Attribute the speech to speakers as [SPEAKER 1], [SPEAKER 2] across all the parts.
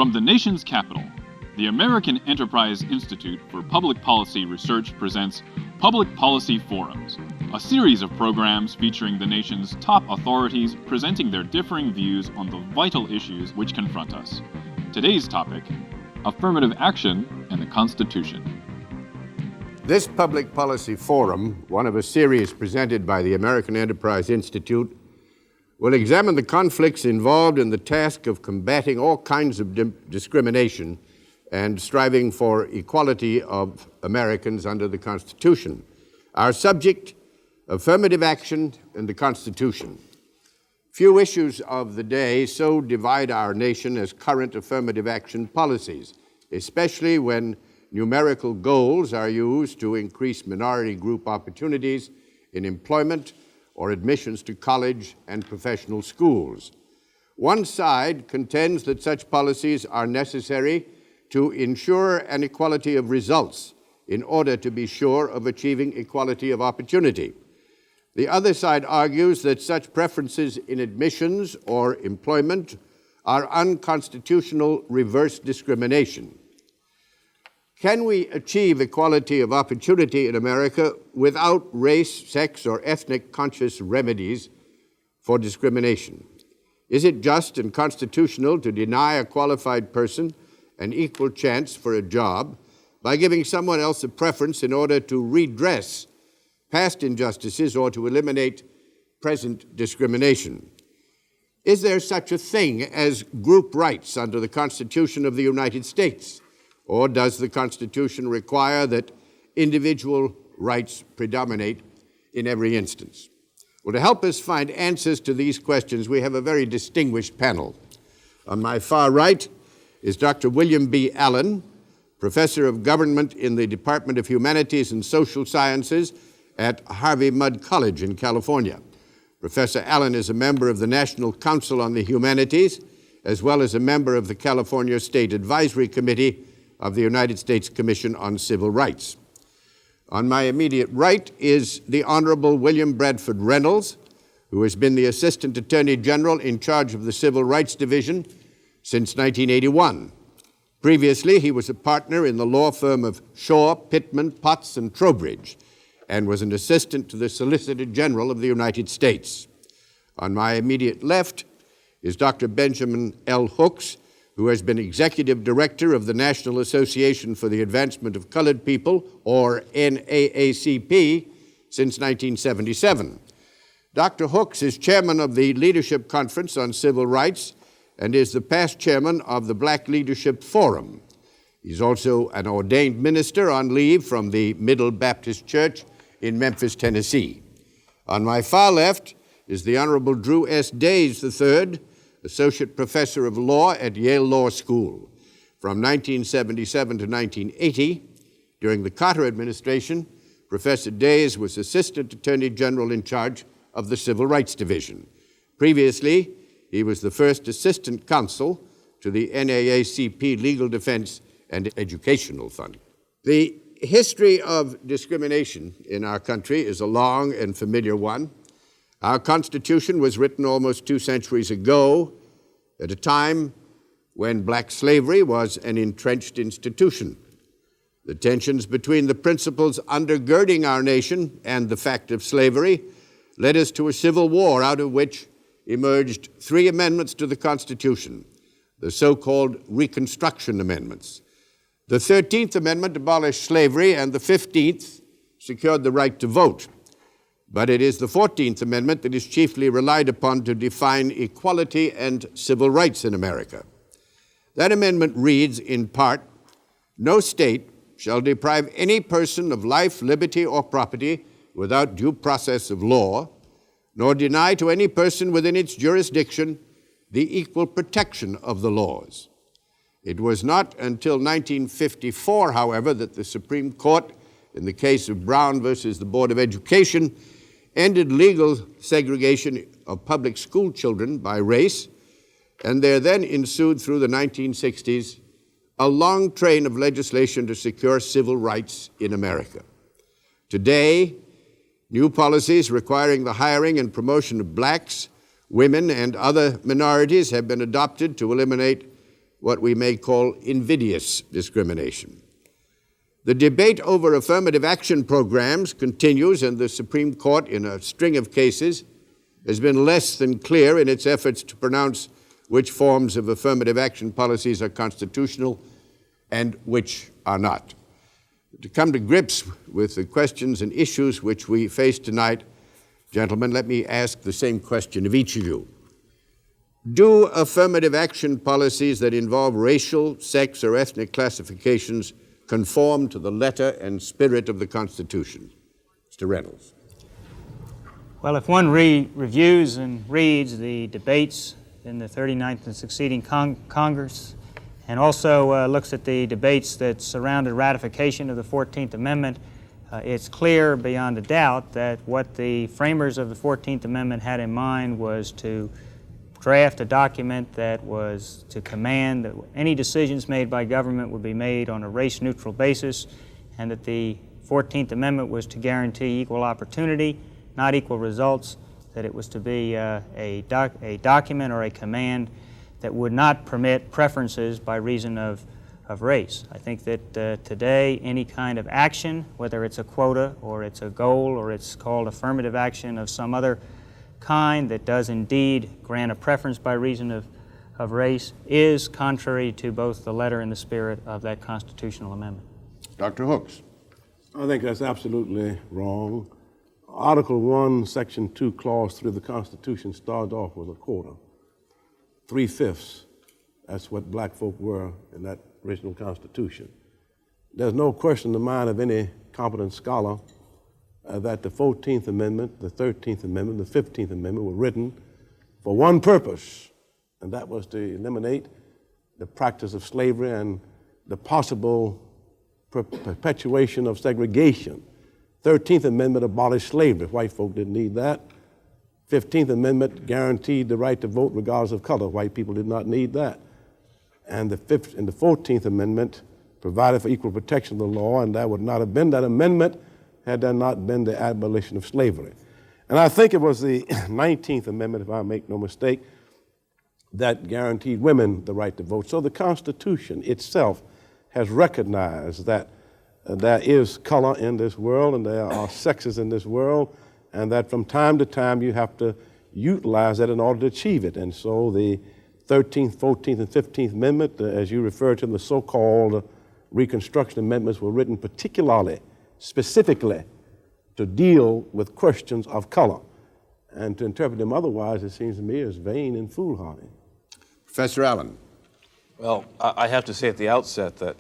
[SPEAKER 1] From the nation's capital, the American Enterprise Institute for Public Policy Research presents Public Policy Forums, a series of programs featuring the nation's top authorities presenting their differing views on the vital issues which confront us. Today's topic, affirmative action and the Constitution.
[SPEAKER 2] This Public Policy Forum, one of a series presented by the American Enterprise Institute, will examine the conflicts involved in the task of combating all kinds of discrimination and striving for equality of Americans under the Constitution. Our subject, affirmative action and the Constitution. Few issues of the day so divide our nation as current affirmative action policies, especially when numerical goals are used to increase minority group opportunities in employment or admissions to college and professional schools. One side contends that such policies are necessary to ensure an equality of results in order to be sure of achieving equality of opportunity. The other side argues that such preferences in admissions or employment are unconstitutional reverse discrimination. Can we achieve equality of opportunity in America without race, sex, or ethnic conscious remedies for discrimination? Is it just and constitutional to deny a qualified person an equal chance for a job by giving someone else a preference in order to redress past injustices or to eliminate present discrimination? Is there such a thing as group rights under the Constitution of the United States? Or does the Constitution require that individual rights predominate in every instance? Well, to help us find answers to these questions, we have a very distinguished panel. On my far right is Dr. William B. Allen, Professor of Government in the Department of Humanities and Social Sciences at Harvey Mudd College in California. Professor Allen is a member of the National Council on the Humanities, as well as a member of the California State Advisory Committee of the United States Commission on Civil Rights. On my immediate right is the Honorable William Bradford Reynolds, who has been the Assistant Attorney General in charge of the Civil Rights Division since 1981. Previously, he was a partner in the law firm of Shaw, Pittman, Potts, and Trowbridge, and was an assistant to the Solicitor General of the United States. On my immediate left is Dr. Benjamin L. Hooks, who has been Executive Director of the National Association for the Advancement of Colored People, or NAACP, since 1977. Dr. Hooks is Chairman of the Leadership Conference on Civil Rights and is the past Chairman of the Black Leadership Forum. He's also an ordained minister on leave from the Middle Baptist Church in Memphis, Tennessee. On my far left is the Honorable Drew S. Days III, Associate Professor of Law at Yale Law School. From 1977 to 1980, during the Carter administration, Professor Days was Assistant Attorney General in charge of the Civil Rights Division. Previously, he was the first Assistant Counsel to the NAACP Legal Defense and Educational Fund. The history of discrimination in our country is a long and familiar one. Our Constitution was written almost 2 centuries ago at a time when black slavery was an entrenched institution. The tensions between the principles undergirding our nation and the fact of slavery led us to a civil war, out of which emerged 3 amendments to the Constitution, the so-called Reconstruction Amendments. The 13th Amendment abolished slavery, and the 15th secured the right to vote. But it is the 14th Amendment that is chiefly relied upon to define equality and civil rights in America. That amendment reads, in part, "No state shall deprive any person of life, liberty, or property without due process of law, nor deny to any person within its jurisdiction the equal protection of the laws." It was not until 1954, however, that the Supreme Court, in the case of Brown versus the Board of Education, ended legal segregation of public school children by race, and there then ensued through the 1960s a long train of legislation to secure civil rights in America. Today, new policies requiring the hiring and promotion of blacks, women, and other minorities have been adopted to eliminate what we may call invidious discrimination. The debate over affirmative action programs continues, and the Supreme Court, in a string of cases, has been less than clear in its efforts to pronounce which forms of affirmative action policies are constitutional and which are not. To come to grips with the questions and issues which we face tonight, gentlemen, let me ask the same question of each of you. Do affirmative action policies that involve racial, sex, or ethnic classifications conform to the letter and spirit of the Constitution? Mr. Reynolds.
[SPEAKER 3] Well, if one reviews and reads the debates in the 39th and succeeding Congress, and also looks at the debates that surrounded ratification of the 14th Amendment, it's clear beyond a doubt that what the framers of the 14th Amendment had in mind was to draft a document that was to command that any decisions made by government would be made on a race-neutral basis, and that the 14th Amendment was to guarantee equal opportunity, not equal results, that it was to be a document or a command that would not permit preferences by reason of race. I think that today any kind of action, whether it's a quota or it's a goal or it's called affirmative action of some other kind that does indeed grant a preference by reason of race, is contrary to both the letter and the spirit of that constitutional amendment.
[SPEAKER 2] Dr. Hooks.
[SPEAKER 4] I think that's absolutely wrong. Article 1, Section 2, Clause 3 of the Constitution started off with a quota. 3/5. That's what black folk were in that original Constitution. There's no question in the mind of any competent scholar that the 14th Amendment, the 13th Amendment, the 15th Amendment were written for one purpose, and that was to eliminate the practice of slavery and the possible perpetuation of segregation. 13th Amendment abolished slavery. White folk didn't need that. 15th Amendment guaranteed the right to vote regardless of color. White people did not need that. And the 14th Amendment provided for equal protection of the law, and that would not have been that amendment had there not been the abolition of slavery. And I think it was the 19th Amendment, if I make no mistake, that guaranteed women the right to vote. So the Constitution itself has recognized that there is color in this world and there are sexes in this world, and that from time to time you have to utilize that in order to achieve it. And so the 13th, 14th, and 15th Amendment, as you refer to them, the so-called Reconstruction Amendments, were written particularly, specifically, to deal with questions of color. And to interpret them otherwise, it seems to me, is vain and foolhardy.
[SPEAKER 2] Professor Allen.
[SPEAKER 5] Well, I have to say at the outset that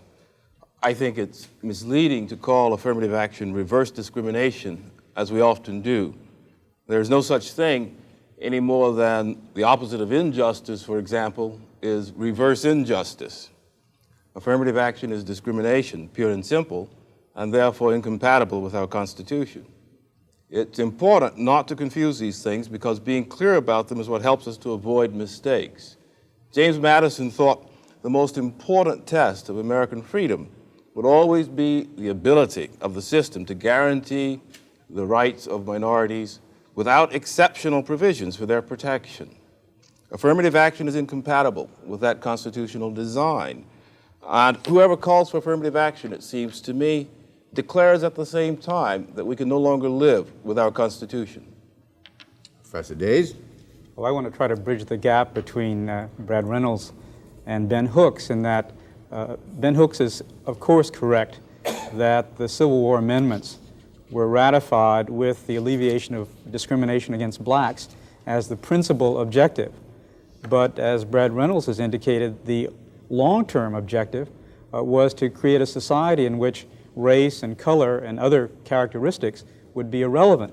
[SPEAKER 5] I think it's misleading to call affirmative action reverse discrimination, as we often do. There's no such thing any more than the opposite of injustice, for example, is reverse injustice. Affirmative action is discrimination, pure and simple, and therefore incompatible with our Constitution. It's important not to confuse these things because being clear about them is what helps us to avoid mistakes. James Madison thought the most important test of American freedom would always be the ability of the system to guarantee the rights of minorities without exceptional provisions for their protection. Affirmative action is incompatible with that constitutional design. And whoever calls for affirmative action, it seems to me, declares at the same time that we can no longer live with our Constitution.
[SPEAKER 2] Professor Days.
[SPEAKER 6] Well, I want to try to bridge the gap between Brad Reynolds and Ben Hooks in that Ben Hooks is, of course, correct that the Civil War amendments were ratified with the alleviation of discrimination against blacks as the principal objective. But as Brad Reynolds has indicated, the long-term objective was to create a society in which race and color and other characteristics would be irrelevant.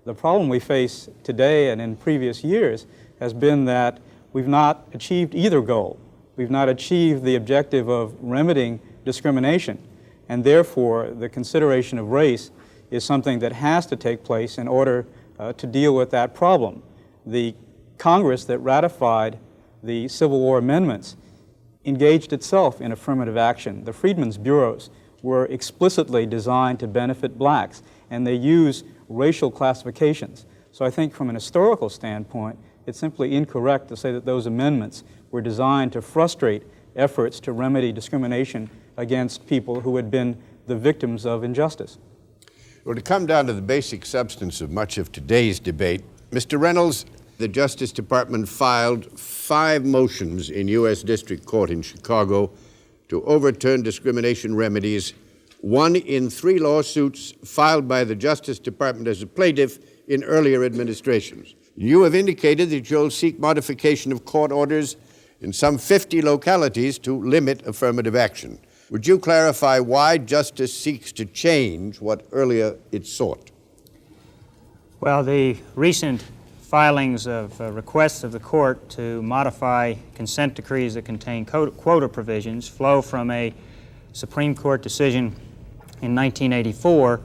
[SPEAKER 6] The problem we face today and in previous years has been that we've not achieved either goal. We've not achieved the objective of remedying discrimination, and therefore the consideration of race is something that has to take place in order to deal with that problem. The Congress that ratified the Civil War amendments engaged itself in affirmative action. The Freedmen's Bureaus were explicitly designed to benefit blacks, and they use racial classifications. So I think from an historical standpoint, it's simply incorrect to say that those amendments were designed to frustrate efforts to remedy discrimination against people who had been the victims of injustice.
[SPEAKER 2] Well, to come down to the basic substance of much of today's debate, Mr. Reynolds, the Justice Department filed 5 motions in U.S. District Court in Chicago to overturn discrimination remedies, 1 in 3 lawsuits filed by the Justice Department as a plaintiff in earlier administrations. You have indicated that you'll seek modification of court orders in some 50 localities to limit affirmative action. Would you clarify why justice seeks to change what earlier it sought?
[SPEAKER 3] Well, the recent filings of requests of the court to modify consent decrees that contain quota provisions flow from a Supreme Court decision in 1984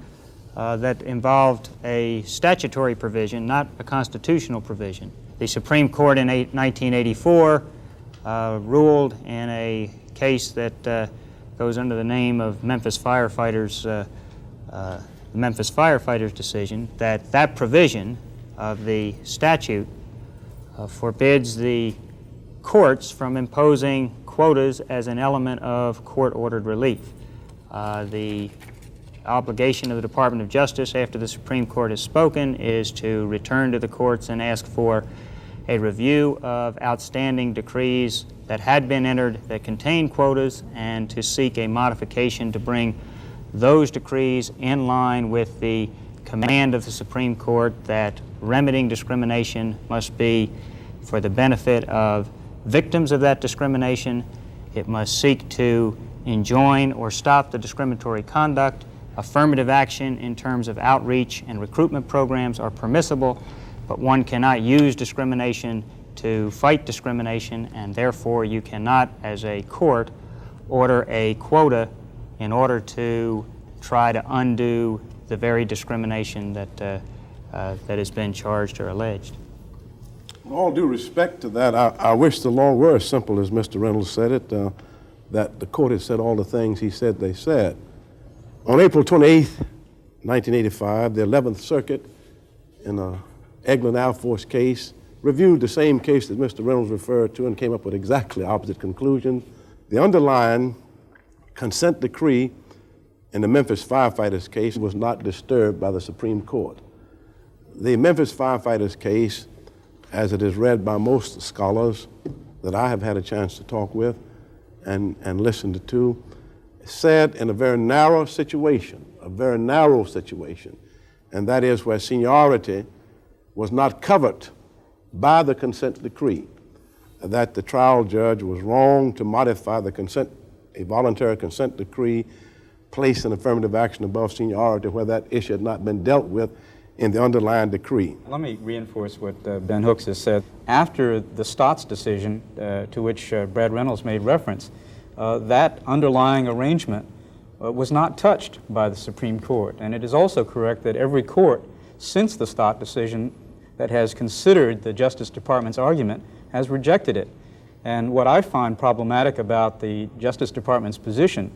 [SPEAKER 3] that involved a statutory provision, not a constitutional provision. The Supreme Court in 1984 ruled in a case that goes under the name of Memphis Firefighters decision, that provision of the statute forbids the courts from imposing quotas as an element of court-ordered relief. The obligation of the Department of Justice after the Supreme Court has spoken is to return to the courts and ask for a review of outstanding decrees that had been entered that contain quotas and to seek a modification to bring those decrees in line with the command of the Supreme Court that remedying discrimination must be for the benefit of victims of that discrimination. It must seek to enjoin or stop the discriminatory conduct. Affirmative action in terms of outreach and recruitment programs are permissible, but one cannot use discrimination to fight discrimination, and therefore you cannot, as a court, order a quota in order to try to undo the very discrimination that has been charged or alleged.
[SPEAKER 4] With all due respect to that, I wish the law were as simple as Mr. Reynolds said it, that the court had said all the things he said they said. On April 28, 1985, the 11th Circuit, in a Eglin Air Force case, reviewed the same case that Mr. Reynolds referred to and came up with exactly opposite conclusions. The underlying consent decree in the Memphis firefighters case was not disturbed by the Supreme Court. The Memphis firefighters case, as it is read by most scholars that I have had a chance to talk with and listened to, said in a very narrow situation, and that is where seniority was not covered by the consent decree, that the trial judge was wrong to modify a voluntary consent decree, place an affirmative action above seniority where that issue had not been dealt with in the underlying decree.
[SPEAKER 6] Let me reinforce what Ben Hooks has said. After the Stotts decision, to which Brad Reynolds made reference, that underlying arrangement was not touched by the Supreme Court. And it is also correct that every court since the Stott decision that has considered the Justice Department's argument has rejected it. And what I find problematic about the Justice Department's position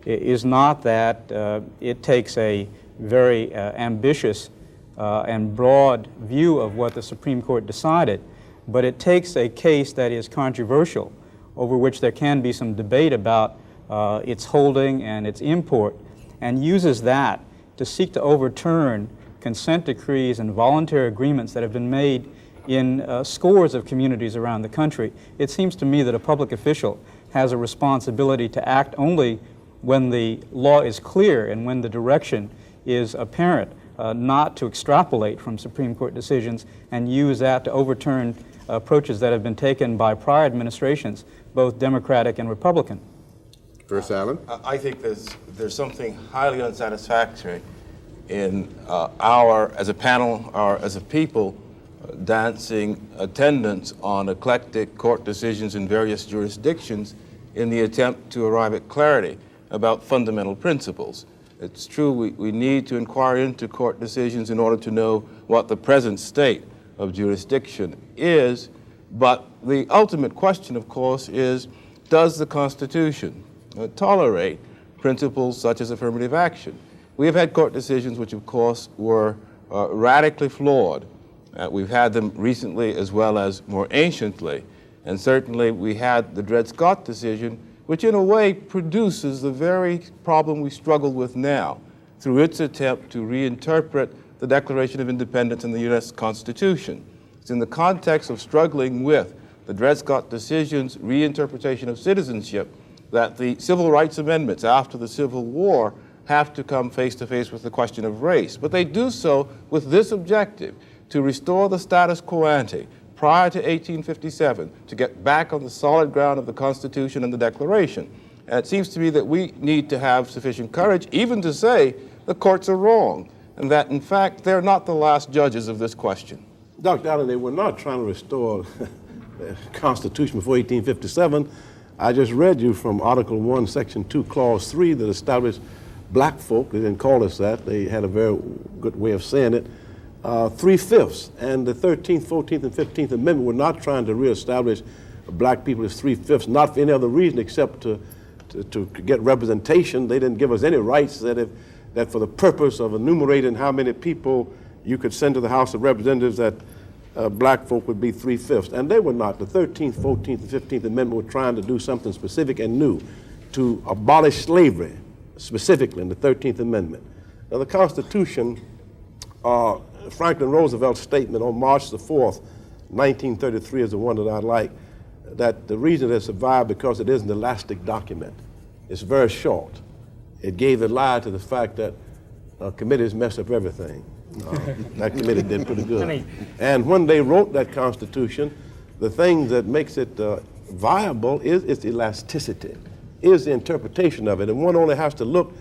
[SPEAKER 6] is not that it takes a very ambitious and broad view of what the Supreme Court decided, but it takes a case that is controversial, over which there can be some debate about its holding and its import, and uses that to seek to overturn consent decrees and voluntary agreements that have been made in scores of communities around the country. It seems to me that a public official has a responsibility to act only when the law is clear and when the direction is apparent, not to extrapolate from Supreme Court decisions and use that to overturn approaches that have been taken by prior administrations, both Democratic and Republican.
[SPEAKER 2] First, Allen.
[SPEAKER 5] I think there's something highly unsatisfactory in as a panel or as a people, dancing attendance on eclectic court decisions in various jurisdictions in the attempt to arrive at clarity about fundamental principles. It's true we need to inquire into court decisions in order to know what the present state of jurisdiction is, but the ultimate question, of course, is does the Constitution tolerate principles such as affirmative action? We have had court decisions which, of course, were radically flawed. We've had them recently as well as more anciently, And certainly we had the Dred Scott decision, which in a way produces the very problem we struggle with now through its attempt to reinterpret the Declaration of Independence and the U.S. Constitution. It's in the context of struggling with the Dred Scott decision's reinterpretation of citizenship that the civil rights amendments after the Civil War have to come face to face with the question of race. But they do so with this objective, to restore the status quo ante prior to 1857, to get back on the solid ground of the Constitution and the Declaration. And it seems to me that we need to have sufficient courage even to say the courts are wrong, and that in fact they're not the last judges of this question.
[SPEAKER 4] Dr. Allen, they were not trying to restore the Constitution before 1857. I just read you from Article 1, Section 2, Clause 3 that established black folk. They didn't call us that. They had a very good way of saying it. 3/5, and the 13th, 14th, and 15th Amendment were not trying to reestablish black people as 3/5, not for any other reason except to get representation. They didn't give us any rights that for the purpose of enumerating how many people you could send to the House of Representatives that black folk would be 3/5. And they were not. The 13th, 14th, and 15th Amendment were trying to do something specific and new, to abolish slavery, specifically in the 13th Amendment. Now the Constitution, Franklin Roosevelt's statement on March the 4th, 1933 is the one that I like, that the reason it survived because it is an elastic document. It's very short. It gave a lie to the fact that committees mess up everything. That committee did pretty good. And when they wrote that Constitution, the thing that makes it viable is its elasticity, is the interpretation of it. And one only has to look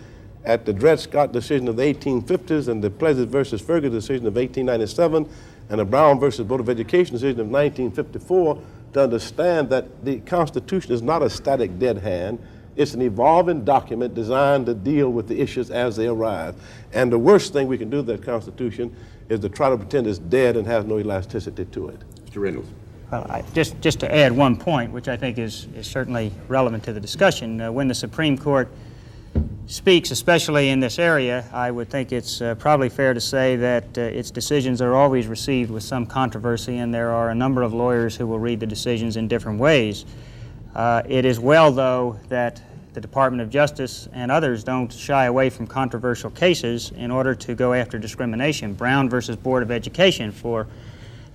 [SPEAKER 4] at the Dred Scott decision of the 1850s and the Pleasant versus Ferguson decision of 1897 and the Brown versus Board of Education decision of 1954 to understand that the Constitution is not a static dead hand. It's an evolving document designed to deal with the issues as they arise. And the worst thing we can do with that Constitution is to try to pretend it's dead and has no elasticity to it.
[SPEAKER 2] Mr. Reynolds.
[SPEAKER 3] Well, just to add one point, which I think is certainly relevant to the discussion, when the Supreme Court speaks, especially in this area, I would think it's probably fair to say that its decisions are always received with some controversy, and there are a number of lawyers who will read the decisions in different ways. It is well, though, that the Department of Justice and others don't shy away from controversial cases in order to go after discrimination. Brown versus Board of Education, for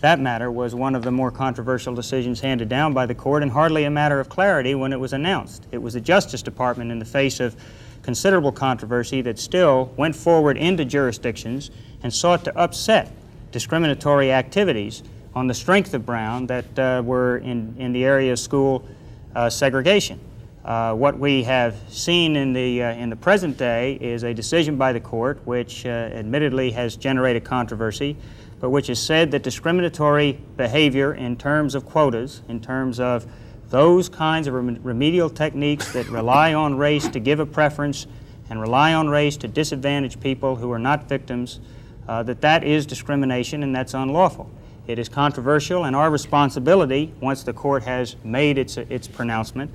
[SPEAKER 3] that matter, was one of the more controversial decisions handed down by the court, and hardly a matter of clarity when it was announced. It was the Justice Department, in the face of considerable controversy, that still went forward into jurisdictions and sought to upset discriminatory activities on the strength of Brown that were in the area of school segregation. What we have seen in the present day is a decision by the court which admittedly has generated controversy, but which has said that discriminatory behavior in terms of quotas, in terms of those kinds of remedial techniques that rely on race to give a preference and rely on race to disadvantage people who are not victims, that is discrimination and that's unlawful. It is controversial, and our responsibility, once the court has made its pronouncement,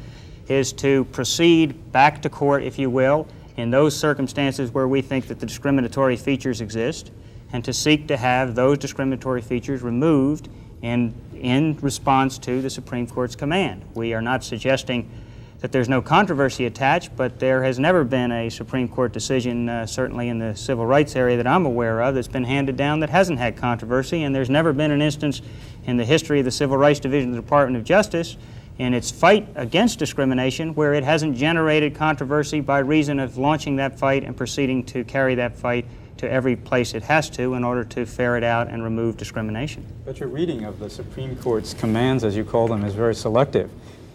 [SPEAKER 3] is to proceed back to court, if you will, in those circumstances where we think that the discriminatory features exist, and to seek to have those discriminatory features removed in response to the Supreme Court's command. We are not suggesting that there's no controversy attached, but there has never been a Supreme Court decision, certainly in the civil rights area that I'm aware of, that's been handed down that hasn't had controversy, and there's never been an instance in the history of the Civil Rights Division of the Department of Justice in its fight against discrimination where it hasn't generated controversy by reason of launching that fight and proceeding to carry that fight to every place it has to in order to ferret out and remove discrimination.
[SPEAKER 6] But your reading of the Supreme Court's commands, as you call them, is very selective.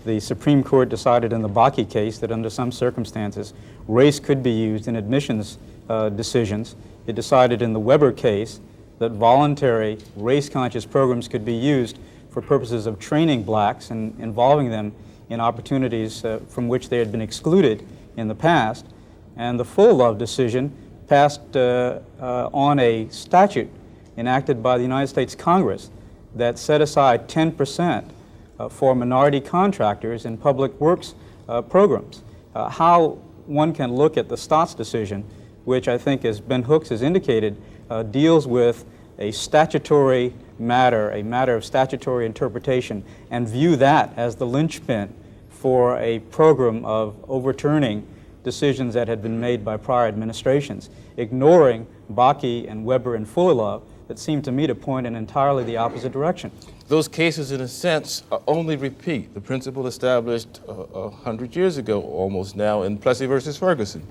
[SPEAKER 6] The Supreme Court decided in the Bakke case that under some circumstances, race could be used in admissions decisions. It decided in the Weber case that voluntary race-conscious programs could be used for purposes of training blacks and involving them in opportunities from which they had been excluded in the past. And the Full Love decision passed on a statute enacted by the United States Congress that set aside 10% for minority contractors in public works programs. How one can look at the Stotts decision, which I think, as Ben Hooks has indicated, deals with a statutory matter, a matter of statutory interpretation, and view that as the linchpin for a program of overturning decisions that had been made by prior administrations, ignoring Bakke and Weber and Fullerlove that seemed to me to point in entirely the opposite direction.
[SPEAKER 5] Those cases, in a sense, only repeat the principle established 100 years ago, almost now, in Plessy versus Ferguson.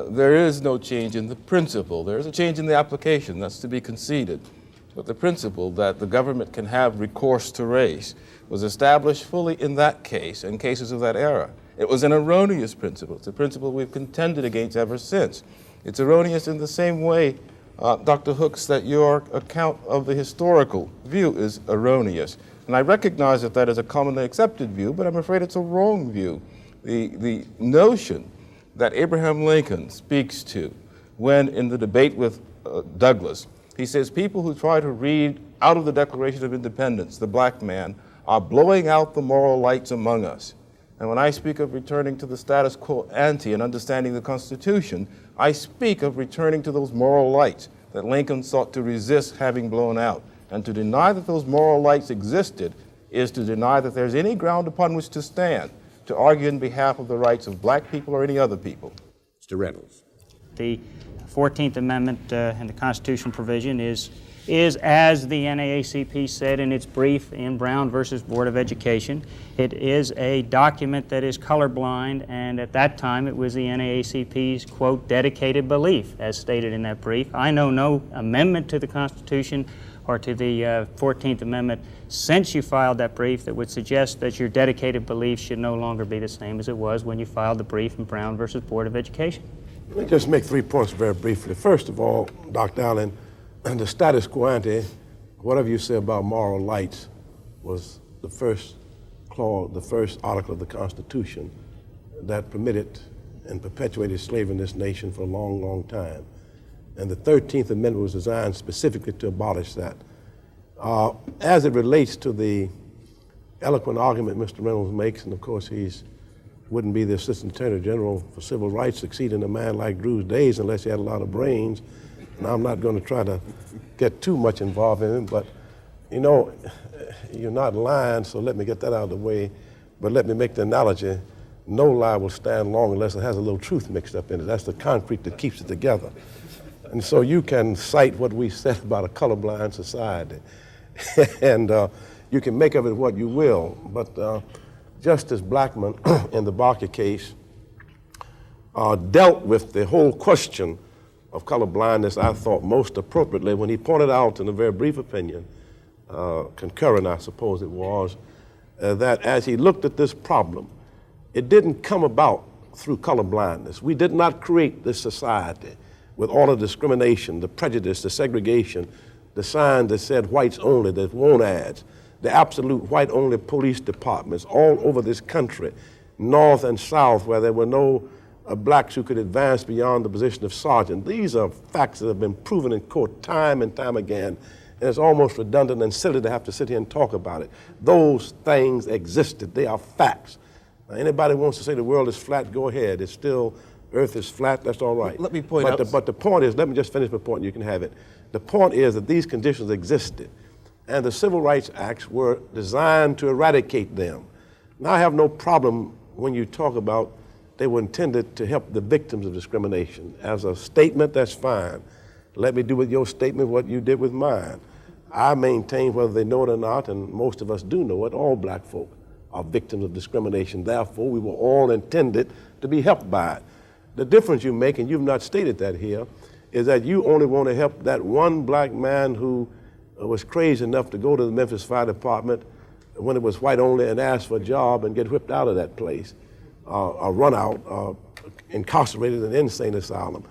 [SPEAKER 5] There is no change in the principle. There is a change in the application, that's to be conceded. But the principle that the government can have recourse to race was established fully in that case and cases of that era. It was an erroneous principle. It's a principle we've contended against ever since. It's erroneous in the same way, Dr. Hooks, that your account of the historical view is erroneous. And I recognize that that is a commonly accepted view, but I'm afraid it's a wrong view. The notion that Abraham Lincoln speaks to when in the debate with Douglas, he says people who try to read out of the Declaration of Independence, the black man, are blowing out the moral lights among us. And when I speak of returning to the status quo ante and understanding the Constitution, I speak of returning to those moral lights that Lincoln sought to resist having blown out. And to deny that those moral lights existed is to deny that there's any ground upon which to stand to argue in behalf of the rights of black people or any other people.
[SPEAKER 2] Mr. Reynolds.
[SPEAKER 3] The 14th Amendment and the constitutional provision is, as the NAACP said in its brief in Brown versus Board of Education, it is a document that is colorblind, and at that time it was the NAACP's, quote, dedicated belief, as stated in that brief. I know no amendment to the Constitution or to the 14th Amendment since you filed that brief that would suggest that your dedicated belief should no longer be the same as it was when you filed the brief in Brown versus Board of Education.
[SPEAKER 4] Let me just make 3 points very briefly. First of all, Dr. Allen, the status quo ante, whatever you say about moral lights, was the first clause, the first article of the Constitution that permitted and perpetuated slavery in this nation for a long, long time. And the 13th Amendment was designed specifically to abolish that. As it relates to the eloquent argument Mr. Reynolds makes, and of course wouldn't be the Assistant Attorney General for Civil Rights succeeding a man like Drew's days unless he had a lot of brains. And I'm not going to try to get too much involved in it, but you know, you're not lying, so let me get that out of the way. But let me make the analogy, no lie will stand long unless it has a little truth mixed up in it. That's the concrete that keeps it together. And so you can cite what we said about a colorblind society, and you can make of it what you will, but Justice Blackmun in the Bakke case dealt with the whole question of colorblindness, I thought, most appropriately when he pointed out in a very brief opinion, concurrent I suppose it was, that as he looked at this problem, it didn't come about through colorblindness. We did not create this society with all the discrimination, the prejudice, the segregation, the sign that said whites only, the want ads, the absolute white-only police departments all over this country, north and south, where there were no blacks who could advance beyond the position of sergeant. These are facts that have been proven in court time and time again, and it's almost redundant and silly to have to sit here and talk about it. Those things existed. They are facts. Now, anybody wants to say the world is flat, go ahead. It's still, Earth is flat, that's all right.
[SPEAKER 5] Let me point out.
[SPEAKER 4] But the point is, let me just finish my point and you can have it. The point is that these conditions existed, and the Civil Rights Acts were designed to eradicate them. Now, I have no problem when you talk about they were intended to help the victims of discrimination. As a statement, that's fine. Let me do with your statement what you did with mine. I maintain, whether they know it or not, and most of us do know it, all black folk are victims of discrimination. Therefore, we were all intended to be helped by it. The difference you make, and you've not stated that here, is that you only want to help that one black man who was crazy enough to go to the Memphis Fire Department when it was white only and ask for a job and get whipped out of that place, or run out, incarcerated in an insane asylum.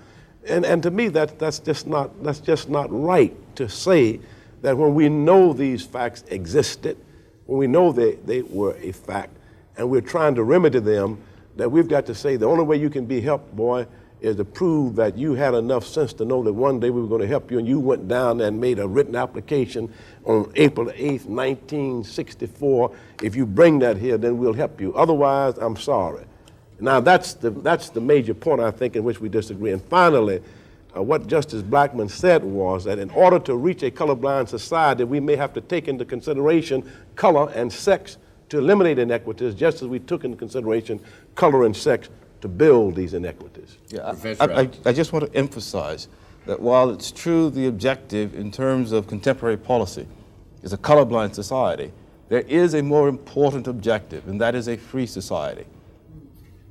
[SPEAKER 4] And to me, that's just not right to say that when we know these facts existed, when we know they were a fact, and we're trying to remedy them, that we've got to say the only way you can be helped, boy, is to prove that you had enough sense to know that one day we were going to help you, and you went down and made a written application on April 8th, 1964. If you bring that here, then we'll help you. Otherwise, I'm sorry. Now, that's the major point, I think, in which we disagree. And finally, what Justice Blackmun said was that in order to reach a colorblind society, we may have to take into consideration color and sex to eliminate inequities, just as we took into consideration color and sex to build these inequities.
[SPEAKER 5] Yeah, I just want to emphasize that while it's true the objective in terms of contemporary policy is a colorblind society, there is a more important objective, and that is a free society.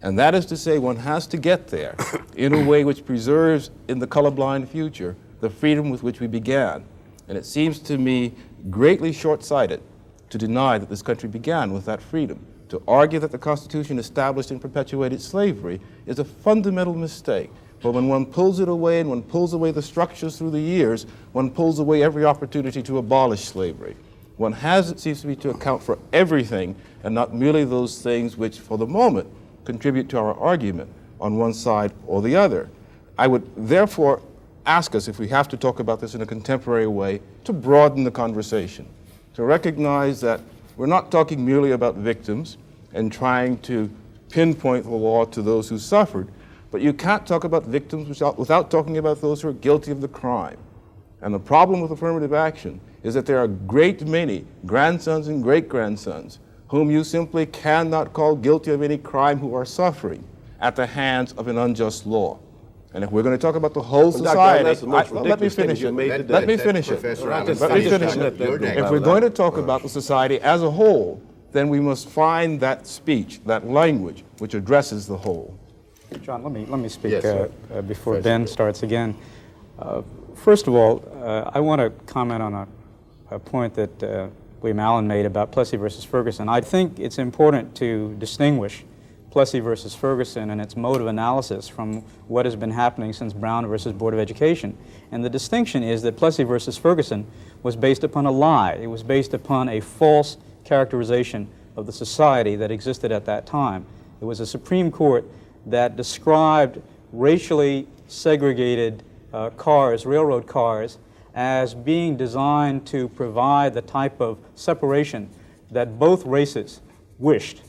[SPEAKER 5] And that is to say, one has to get there in a way which preserves in the colorblind future the freedom with which we began. And it seems to me greatly short-sighted to deny that this country began with that freedom. To argue that the Constitution established and perpetuated slavery is a fundamental mistake. But when one pulls it away and one pulls away the structures through the years, one pulls away every opportunity to abolish slavery. One has, it seems to me, to account for everything and not merely those things which, for the moment, contribute to our argument on one side or the other. I would therefore ask us, if we have to talk about this in a contemporary way, to broaden the conversation, to recognize that we're not talking merely about victims and trying to pinpoint the law to those who suffered, but you can't talk about victims without talking about those who are guilty of the crime. And the problem with affirmative action is that there are a great many grandsons and great-grandsons whom you simply cannot call guilty of any crime who are suffering at the hands of an unjust law. And if we're going to talk about the whole society, let me finish it. Let me finish it. If we're going to talk about the society as a whole, then we must find that speech, that language, which addresses the whole.
[SPEAKER 6] John, let me speak before
[SPEAKER 2] Yes.
[SPEAKER 6] Ben starts again. First of all, I want to comment on a point that William Allen made about Plessy versus Ferguson. I think it's important to distinguish Plessy versus Ferguson and its mode of analysis from what has been happening since Brown versus Board of Education. And the distinction is that Plessy versus Ferguson was based upon a lie. It was based upon a false characterization of the society that existed at that time. It was a Supreme Court that described racially segregated cars, railroad cars, as being designed to provide the type of separation that both races wished,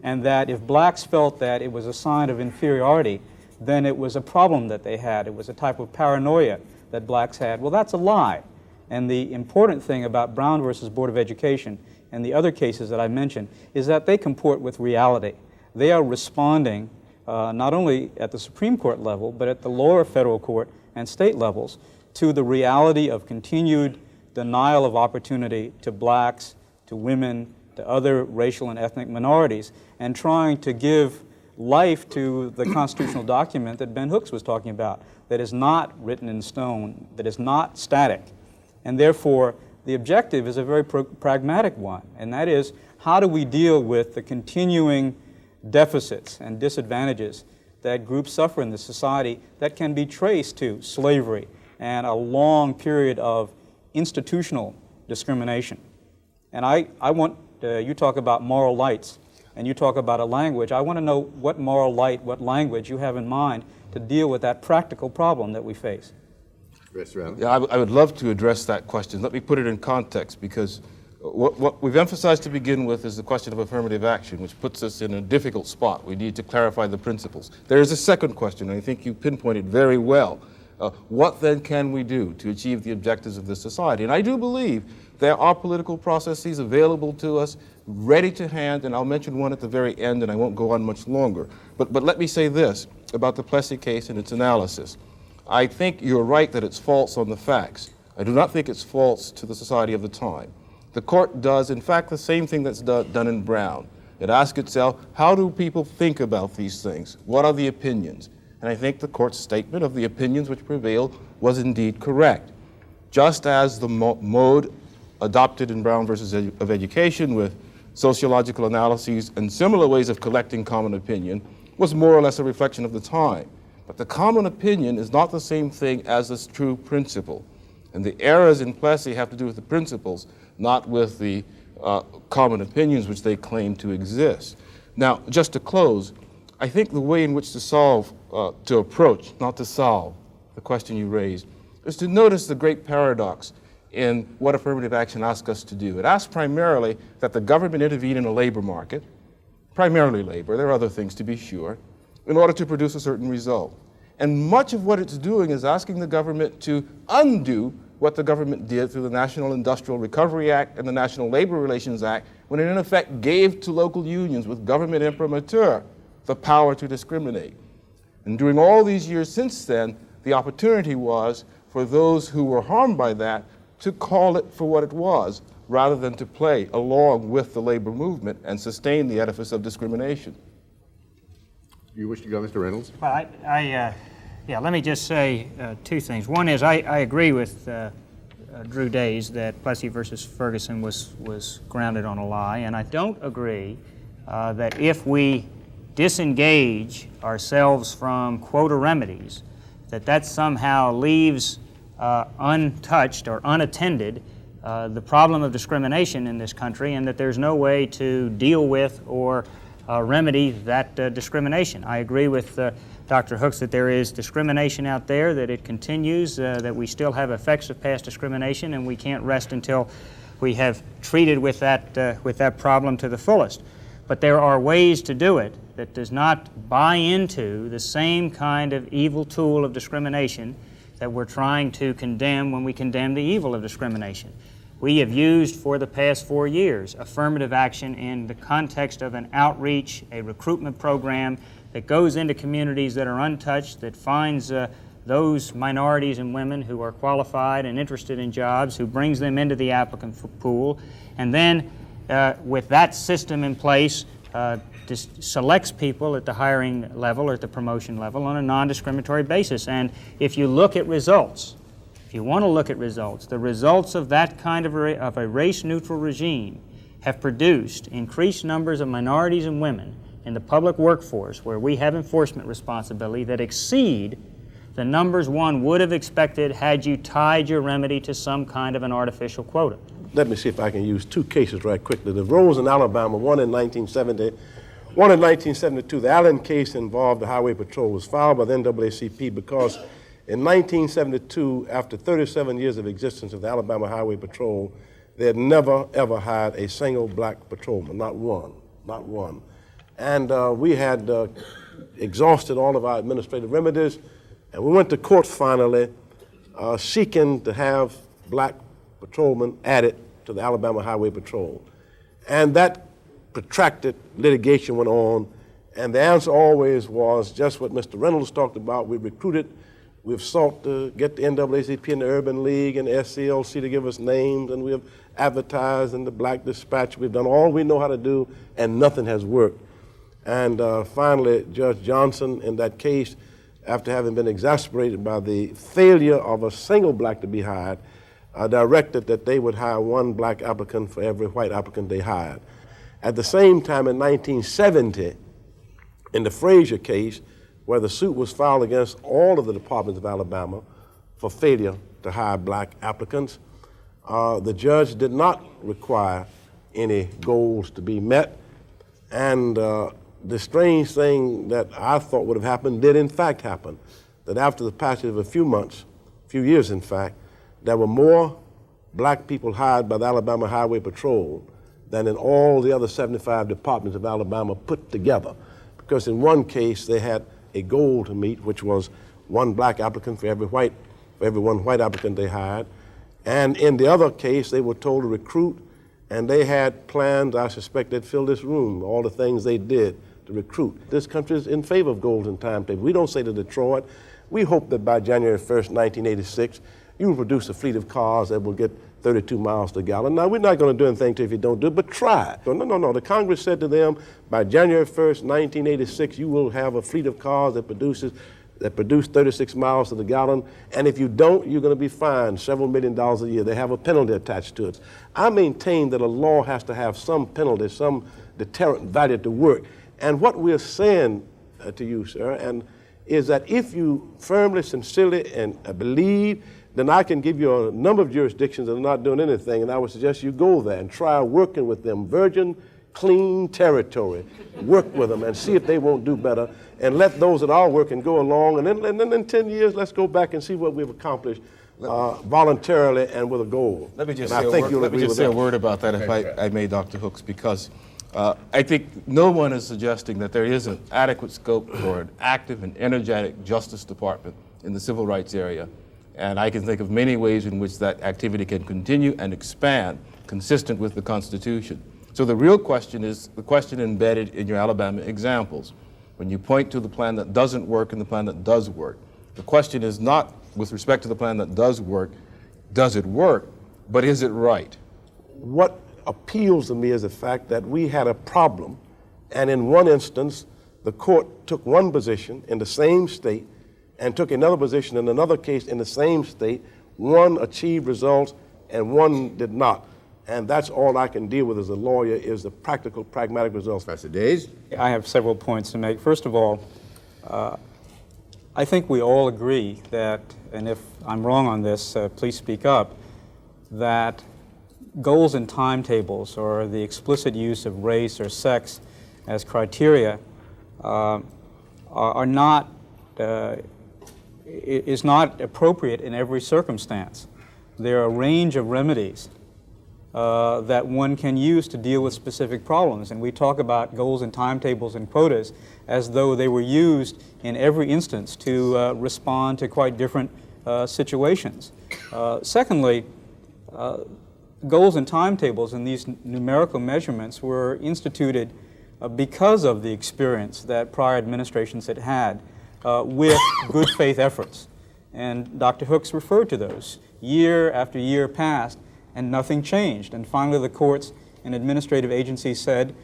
[SPEAKER 6] and that if blacks felt that it was a sign of inferiority, then it was a problem that they had. It was a type of paranoia that blacks had. Well, that's a lie. And the important thing about Brown versus Board of Education and the other cases that I mentioned is that they comport with reality. They are responding not only at the Supreme Court level, but at the lower federal court and state levels to the reality of continued denial of opportunity to blacks, to women, to other racial and ethnic minorities, and trying to give life to the constitutional document that Ben Hooks was talking about, that is not written in stone, that is not static. And therefore, the objective is a very pragmatic one, and that is, how do we deal with the continuing deficits and disadvantages that groups suffer in the society that can be traced to slavery and a long period of institutional discrimination. And I want, you talk about moral lights, and you talk about a language. I want to know what moral light, what language you have in mind to deal with that practical problem that we face.
[SPEAKER 5] Yeah, I would love to address that question. Let me put it in context, because what we've emphasized to begin with is the question of affirmative action, which puts us in a difficult spot. We need to clarify the principles. There is a second question, and I think you pinpointed very well. What then can we do to achieve the objectives of this society? And I do believe there are political processes available to us, ready to hand, and I'll mention one at the very end, and I won't go on much longer. But let me say this about the Plessy case and its analysis. I think you're right that it's false on the facts. I do not think it's false to the society of the time. The court does, in fact, the same thing that's done in Brown. It asks itself, how do people think about these things? What are the opinions? And I think the court's statement of the opinions which prevailed was indeed correct. Just as the mode adopted in Brown versus of Education with sociological analyses and similar ways of collecting common opinion was more or less a reflection of the time. But the common opinion is not the same thing as this true principle. And the errors in Plessy have to do with the principles, not with the common opinions which they claim to exist. Now, just to close, I think the way in which to approach, not to solve, the question you raised, is to notice the great paradox in what affirmative action asks us to do. It asks primarily that the government intervene in a labor market, primarily labor, there are other things to be sure, in order to produce a certain result. And much of what it's doing is asking the government to undo what the government did through the National Industrial Recovery Act and the National Labor Relations Act, when it in effect gave to local unions with government imprimatur the power to discriminate. And during all these years since then, the opportunity was for those who were harmed by that to call it for what it was, rather than to play along with the labor movement and sustain the edifice of discrimination.
[SPEAKER 2] You wish to go, Mr. Reynolds?
[SPEAKER 3] Well, yeah, let me just say two things. One is I agree with Drew Days that Plessy versus Ferguson was grounded on a lie, and I don't agree that if we disengage ourselves from quota remedies, that somehow leaves untouched or unattended the problem of discrimination in this country, and that there's no way to deal with or remedy that discrimination. I agree with Dr. Hooks that there is discrimination out there, that it continues, that we still have effects of past discrimination, and we can't rest until we have treated with that problem to the fullest. But there are ways to do it that does not buy into the same kind of evil tool of discrimination that we're trying to condemn when we condemn the evil of discrimination. We have used for the past 4 years affirmative action in the context of an outreach, a recruitment program that goes into communities that are untouched, that finds those minorities and women who are qualified and interested in jobs, who brings them into the applicant pool, and then with that system in place, selects people at the hiring level or at the promotion level on a non-discriminatory basis. And if you look at results, if you want to look at results, the results of that kind of a race-neutral regime have produced increased numbers of minorities and women in the public workforce where we have enforcement responsibility that exceed the numbers one would have expected had you tied your remedy to some kind of an artificial quota.
[SPEAKER 4] Let me see if I can use two cases right quickly. The Rose in Alabama, one in 1970, one in 1972. The Allen case involved the Highway Patrol, was filed by the NAACP because in 1972, after 37 years of existence of the Alabama Highway Patrol, they had never, ever hired a single black patrolman, not one, not one. And we had exhausted all of our administrative remedies, and we went to court finally seeking to have black patrolmen added to the Alabama Highway Patrol. And that protracted litigation went on, and the answer always was just what Mr. Reynolds talked about. We recruited, we've sought to get the NAACP and the Urban League and the SCLC to give us names, and we have advertised in the Black Dispatch. We've done all we know how to do, and nothing has worked. And finally, Judge Johnson, in that case, after having been exasperated by the failure of a single black to be hired, directed that they would hire one black applicant for every white applicant they hired. At the same time, in 1970, in the Frazier case, where the suit was filed against all of the departments of Alabama for failure to hire black applicants, the judge did not require any goals to be met, and the strange thing that I thought would have happened did in fact happen, that after the passage of a few months, few years in fact, there were more black people hired by the Alabama Highway Patrol than in all the other 75 departments of Alabama put together. Because in one case they had a goal to meet, which was one black applicant for every one white applicant they hired. And in the other case, they were told to recruit, and they had plans, I suspect, they'd fill this room, all the things they did to recruit. This country is in favor of goals and timetables. We don't say to Detroit, we hope that by January 1st, 1986, you will produce a fleet of cars that will get 32 miles to the gallon. Now, we're not going to do anything to you if you don't do it, but try. No. The Congress said to them, by January 1st, 1986, you will have a fleet of cars that produce 36 miles to the gallon, and if you don't, you're going to be fined several $1 million a year. They have a penalty attached to it. I maintain that a law has to have some penalty, some deterrent value to work. And what we're saying to you, sir, and is that if you firmly, sincerely, and believe, then I can give you a number of jurisdictions that are not doing anything, and I would suggest you go there and try working with them. Virgin, clean territory. Work with them and see if they won't do better, and let those that are working go along, and then in 10 years, let's go back and see what we've accomplished voluntarily and with a goal.
[SPEAKER 5] Let me just say a word about that, if I may, Dr. Hooks, because I think no one is suggesting that there isn't adequate scope for an active and energetic Justice Department in the civil rights area. And I can think of many ways in which that activity can continue and expand consistent with the Constitution. So the real question is the question embedded in your Alabama examples. When you point to the plan that doesn't work and the plan that does work, the question is not with respect to the plan that does work, does it work, but is it right?
[SPEAKER 4] What appeals to me is the fact that we had a problem, and in one instance, the court took one position in the same state and took another position in another case in the same state. One achieved results and one did not. And that's all I can deal with as a lawyer is the practical, pragmatic results.
[SPEAKER 2] Professor Days?
[SPEAKER 6] I have several points to make. First of all, I think we all agree that, and if I'm wrong on this, please speak up, that goals and timetables or the explicit use of race or sex as criteria is not appropriate in every circumstance. There are a range of remedies that one can use to deal with specific problems. And we talk about goals and timetables and quotas as though they were used in every instance to respond to quite different situations. Secondly, goals and timetables and these numerical measurements were instituted because of the experience that prior administrations had had with good faith efforts. And Dr. Hooks referred to those. Year after year passed and nothing changed. And finally the courts and administrative agencies said,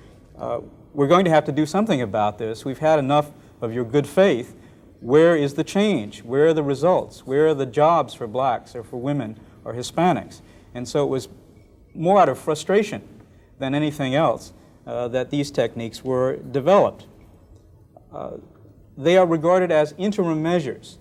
[SPEAKER 6] we're going to have to do something about this. We've had enough of your good faith. Where is the change? Where are the results? Where are the jobs for blacks or for women or Hispanics? And so it was more out of frustration than anything else that these techniques were developed. They are regarded as interim measures.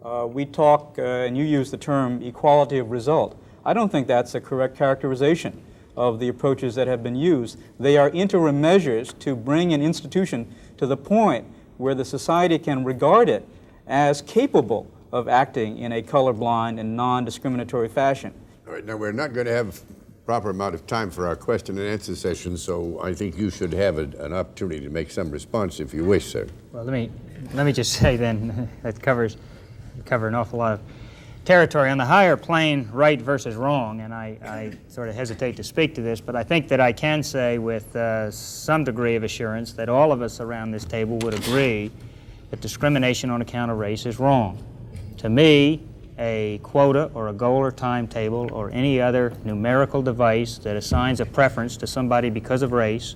[SPEAKER 6] We talk, and you use the term equality of result. I don't think that's a correct characterization of the approaches that have been used. They are interim measures to bring an institution to the point where the society can regard it as capable of acting in a colorblind and non-discriminatory fashion.
[SPEAKER 2] All right, now we're not going to have proper amount of time for our question and answer session, so I think you should have an opportunity to make some response if you wish, sir.
[SPEAKER 3] Well, let me just say then that cover an awful lot of territory on the higher plane, right versus wrong, and I sort of hesitate to speak to this, but I think that I can say with some degree of assurance that all of us around this table would agree that discrimination on account of race is wrong. To me, a quota or a goal or timetable or any other numerical device that assigns a preference to somebody because of race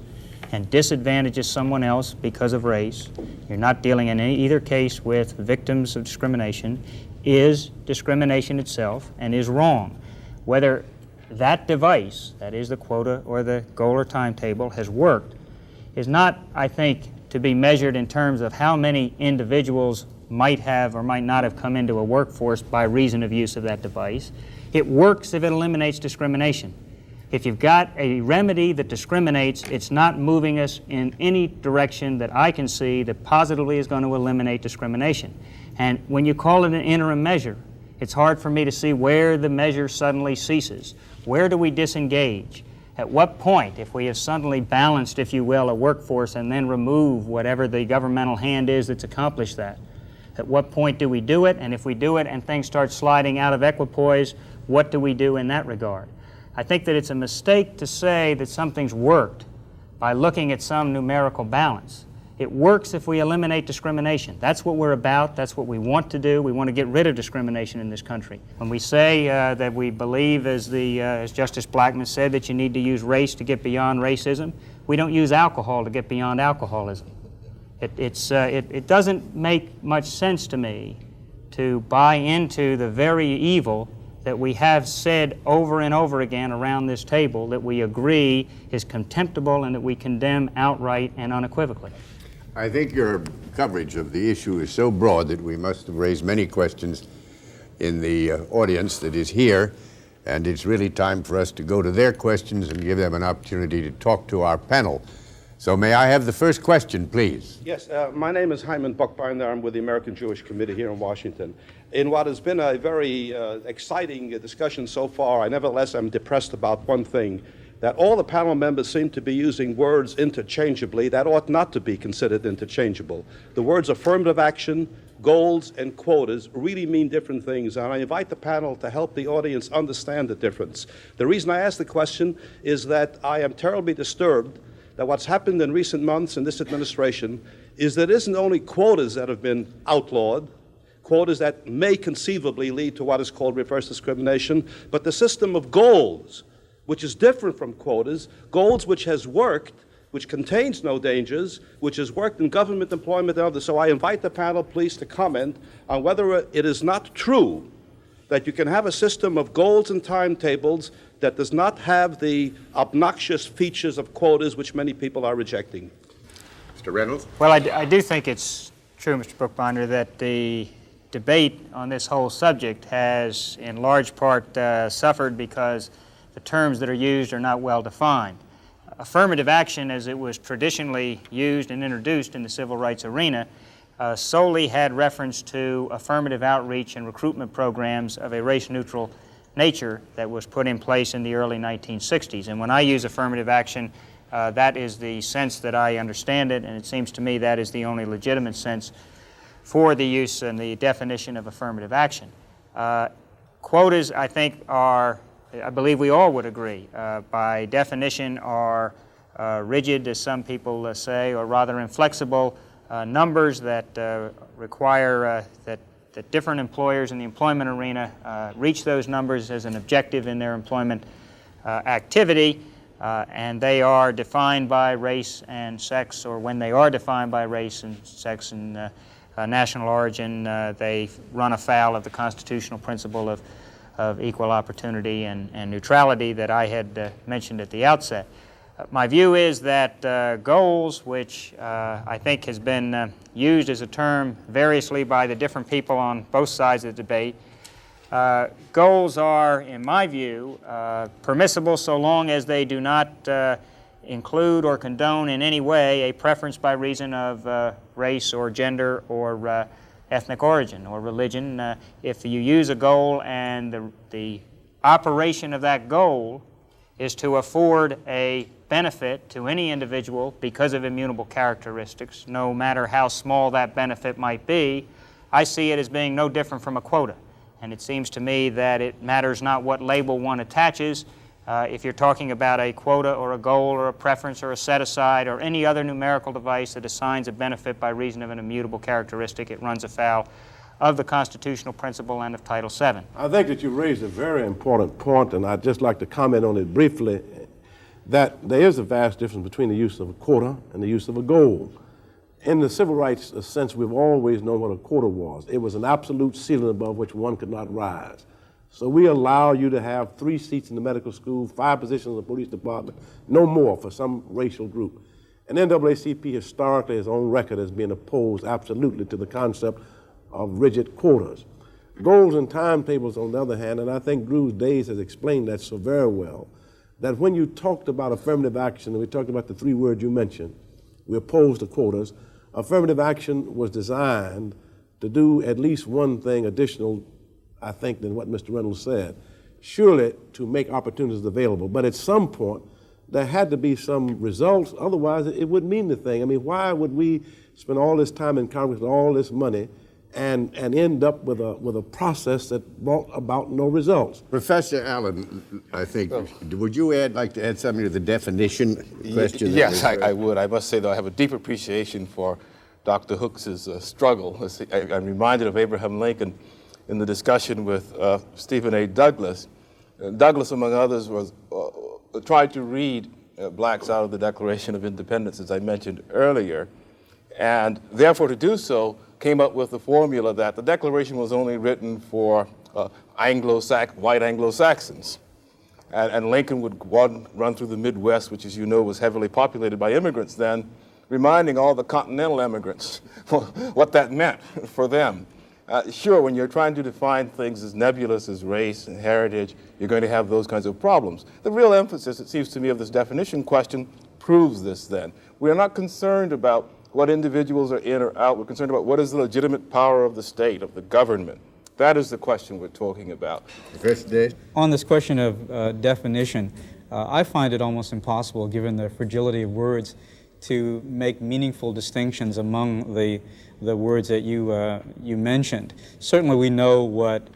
[SPEAKER 3] and disadvantages someone else because of race, you're not dealing in either case with victims of discrimination, is discrimination itself and is wrong. Whether that device, that is the quota or the goal or timetable, has worked is not, I think, to be measured in terms of how many individuals might have or might not have come into a workforce by reason of use of that device. It works if it eliminates discrimination. If you've got a remedy that discriminates, it's not moving us in any direction that I can see that positively is going to eliminate discrimination. And when you call it an interim measure, it's hard for me to see where the measure suddenly ceases. Where do we disengage? At what point, if we have suddenly balanced, if you will, a workforce and then remove whatever the governmental hand is that's accomplished that? At what point do we do it? And if we do it and things start sliding out of equipoise, what do we do in that regard? I think that it's a mistake to say that something's worked by looking at some numerical balance. It works if we eliminate discrimination. That's what we're about. That's what we want to do. We want to get rid of discrimination in this country. When we say that we believe, as Justice Blackmun said, that you need to use race to get beyond racism, we don't use alcohol to get beyond alcoholism. It doesn't make much sense to me to buy into the very evil that we have said over and over again around this table that we agree is contemptible and that we condemn outright and unequivocally.
[SPEAKER 2] I think your coverage of the issue is so broad that we must have raised many questions in the audience that is here, and it's really time for us to go to their questions and give them an opportunity to talk to our panel. So may I have the first question, please?
[SPEAKER 7] Yes, my name is Hyman Buchbinder. I'm with the American Jewish Committee here in Washington. In what has been a very exciting discussion so far, I nevertheless am depressed about one thing. that all the panel members seem to be using words interchangeably that ought not to be considered interchangeable. The words affirmative action, goals, and quotas really mean different things, and I invite the panel to help the audience understand the difference. The reason I ask the question is that I am terribly disturbed that what's happened in recent months in this administration is that it isn't only quotas that have been outlawed, quotas that may conceivably lead to what is called reverse discrimination, but the system of goals, which is different from quotas, goals which has worked, which contains no dangers, which has worked in government employment and others. So I invite the panel, please, to comment on whether it is not true that you can have a system of goals and timetables that does not have the obnoxious features of quotas which many people are rejecting.
[SPEAKER 2] Mr. Reynolds?
[SPEAKER 3] Well, I do think it's true, Mr. Brookbinder, that the debate on this whole subject has in large part suffered because the terms that are used are not well defined. Affirmative action, as it was traditionally used and introduced in the civil rights arena, solely had reference to affirmative outreach and recruitment programs of a race-neutral nature that was put in place in the early 1960s. And when I use affirmative action, that is the sense that I understand it, and it seems to me that is the only legitimate sense for the use and the definition of affirmative action. Quotas, I think, I believe we all would agree, by definition are rigid, as some people say, or rather inflexible numbers that require that different employers in the employment arena reach those numbers as an objective in their employment activity, and they are defined by race and sex, or when they are defined by race and sex and national origin, they run afoul of the constitutional principle of equal opportunity and neutrality that I had mentioned at the outset. My view is that goals, which I think has been used as a term variously by the different people on both sides of the debate, goals are, in my view, permissible so long as they do not include or condone in any way a preference by reason of race or gender or ethnic origin or religion. If you use a goal and the operation of that goal is to afford a benefit to any individual because of immutable characteristics, no matter how small that benefit might be, I see it as being no different from a quota. And it seems to me that it matters not what label one attaches. If you're talking about a quota or a goal or a preference or a set-aside or any other numerical device that assigns a benefit by reason of an immutable characteristic, it runs afoul of the constitutional principle and of Title VII.
[SPEAKER 4] I think that you raised a very important point, and I'd just like to comment on it briefly, that there is a vast difference between the use of a quota and the use of a goal. In the civil rights sense, we've always known what a quota was. It was an absolute ceiling above which one could not rise. So we allow you to have 3 seats in the medical school, 5 positions in the police department, no more for some racial group. And NAACP historically is on record as being opposed absolutely to the concept of rigid quotas. Goals and timetables, on the other hand, and I think Drew's Days has explained that so very well, that when you talked about affirmative action, and we talked about the 3 words you mentioned, we opposed to quotas, affirmative action was designed to do at least one thing additional, I think, than what Mr. Reynolds said. Surely to make opportunities available, but at some point there had to be some results, otherwise it wouldn't mean the thing. I mean, why would we spend all this time in Congress and all this money and end up with a process that brought about no results?
[SPEAKER 2] Professor Allen, I think, would you like to add something to the definition question?
[SPEAKER 5] Yes, I would. I must say, though, I have a deep appreciation for Dr. Hooks's struggle. I'm reminded of Abraham Lincoln in the discussion with Stephen A. Douglas. Douglas, among others, was tried to read blacks out of the Declaration of Independence, as I mentioned earlier, and therefore to do so came up with the formula that the Declaration was only written for white Anglo-Saxons. And Lincoln would run through the Midwest, which, as you know, was heavily populated by immigrants then, reminding all the continental immigrants what that meant for them. Sure, when you're trying to define things as nebulous as race and heritage, you're going to have those kinds of problems. The real emphasis, it seems to me, of this definition question proves this then. We are not concerned about what individuals are in or out. We're concerned about what is the legitimate power of the state, of the government. That is the question we're talking about.
[SPEAKER 2] Professor Day?
[SPEAKER 6] On this question of definition, I find it almost impossible, given the fragility of words, to make meaningful distinctions among the words that you mentioned. Certainly we know what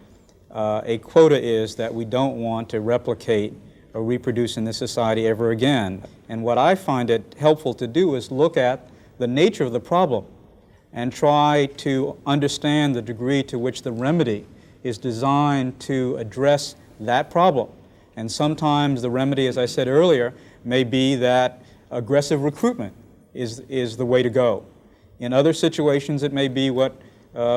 [SPEAKER 6] a quota is that we don't want to replicate or reproduce in this society ever again. And what I find it helpful to do is look at the nature of the problem and try to understand the degree to which the remedy is designed to address that problem. And sometimes the remedy, as I said earlier, may be that aggressive recruitment is the way to go. In other situations, it may be what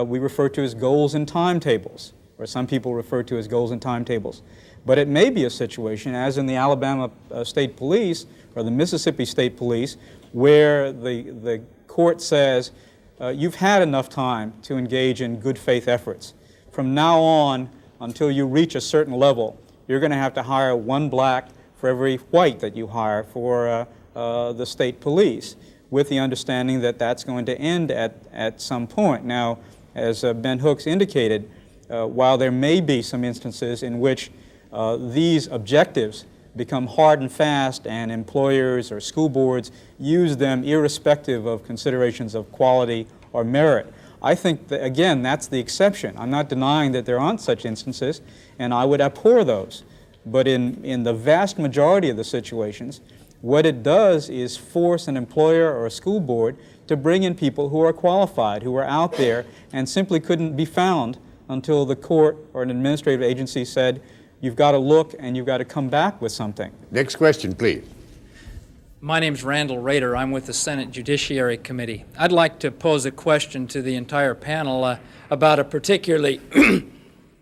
[SPEAKER 6] we refer to as goals and timetables, or some people refer to as goals and timetables. But it may be a situation, as in the Alabama State Police or the Mississippi State Police, where the court says, you've had enough time to engage in good faith efforts. From now on, until you reach a certain level, you're going to have to hire one black for every white that you hire for the state police, with the understanding that that's going to end at some point. Now, as Ben Hooks indicated, while there may be some instances in which these objectives become hard and fast and employers or school boards use them irrespective of considerations of quality or merit, I think that, again, that's the exception. I'm not denying that there aren't such instances, and I would abhor those. But in the vast majority of the situations, what it does is force an employer or a school board to bring in people who are qualified, who are out there and simply couldn't be found until the court or an administrative agency said, you've got to look and you've got to come back with something.
[SPEAKER 2] Next question, please.
[SPEAKER 8] My name's Randall Rader. I'm with the Senate Judiciary Committee. I'd like to pose a question to the entire panel about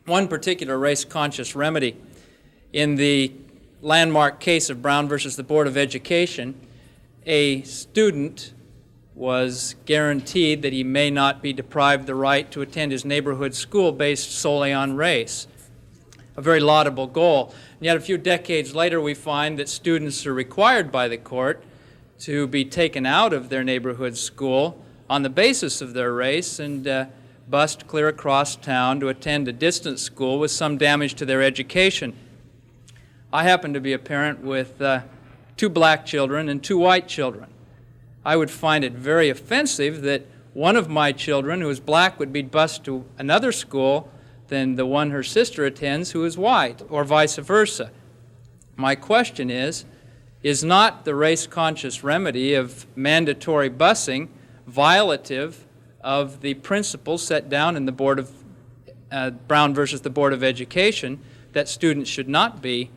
[SPEAKER 8] one particular race-conscious remedy. In the landmark case of Brown versus the Board of Education, a student was guaranteed that he may not be deprived the right to attend his neighborhood school based solely on race. A very laudable goal. And yet a few decades later we find that students are required by the court to be taken out of their neighborhood school on the basis of their race and bussed clear across town to attend a distant school with some damage to their education. I happen to be a parent with 2 black children and 2 white children. I would find it very offensive that one of my children, who is black, would be bused to another school than the one her sister attends, who is white, or vice versa. My question is not the race-conscious remedy of mandatory busing violative of the principles set down in the Board of Brown versus the Board of Education that students should not be